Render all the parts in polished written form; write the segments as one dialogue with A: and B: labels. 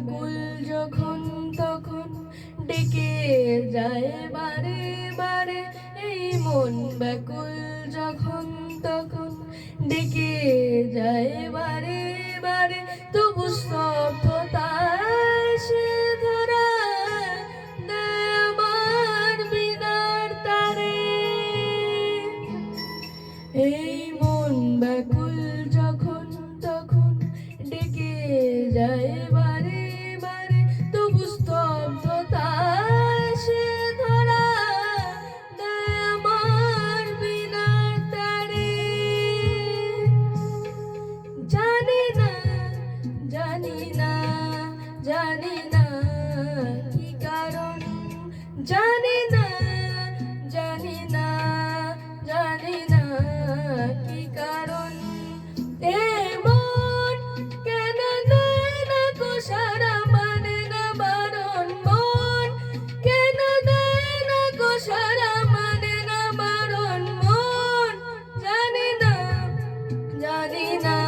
A: ব্যাকুল যখন তখন ডেকে যায় বারে বারে, এই মন ব্যাকুল যখন তখন ডেকে যায় বারে বারে, তবু স্তব্ধতায় সে ধরা দেয় আমার বিনার তারে। এই মন ব্যাকুল যখন তখন ডেকে যায় বারে বারে, তবু স্তব্ধতায় সে ধরা দেয় আমার বিনার তারে। জানি না জানি না জানি না কি কারণ, জানি না জানি না জানি না কি কারণ, এ মন কেন দেয় না গো সাড়া, মানে না বারণ। মন কেন দেয় না গো সাড়া, মানে না বারণ। মন জানি না জানি না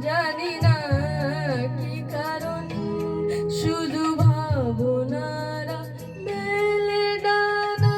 A: জানি না কি কারণ, শুধু ভাবনারা মেলে ডানা।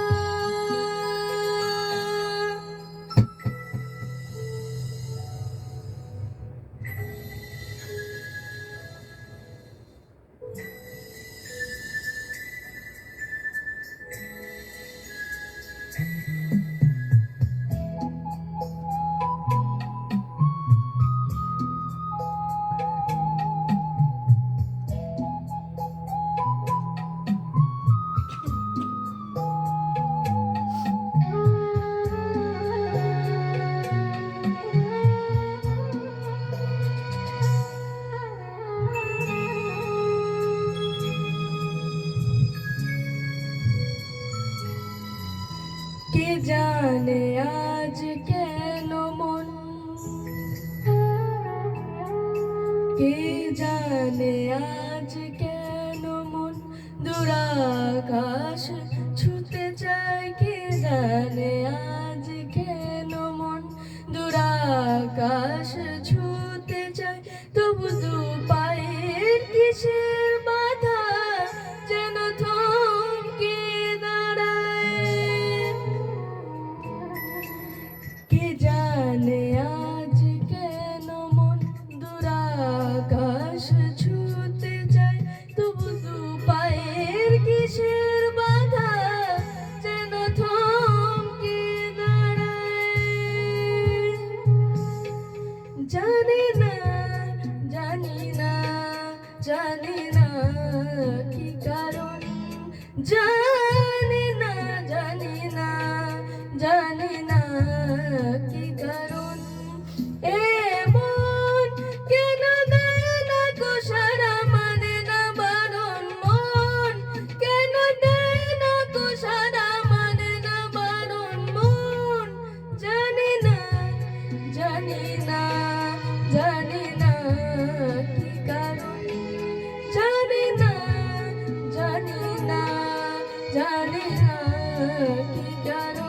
A: কে জানে আজ কেন মন, কে জানে আজ কেন মন দুরাকাশ ছুতে চায়। কে জানে আজ কেন মন দুরাকাশ ছুতে চায়, তবু দু পায়ের কিসের বাধা যেন থমকে দাঁড়ায়। কে জানে আজ কেন মন দুরাকাশ ছুতে চায়, তবু দু পায়ের কিসের বাধা যেন থমকে দাঁড়ায়। জানি না জানি না জানি না কি কারণ, জানি না জানি না জানি না কি কারণ, এ মন কেন দেয় না গো সাড়া, মানে না বারণ। মন কেন দেয় না গো সাড়া, মানে না বারণ। মন জানি না জানি না জানি না কি কারণ, জানি না জানি না জানি না কি কারণ।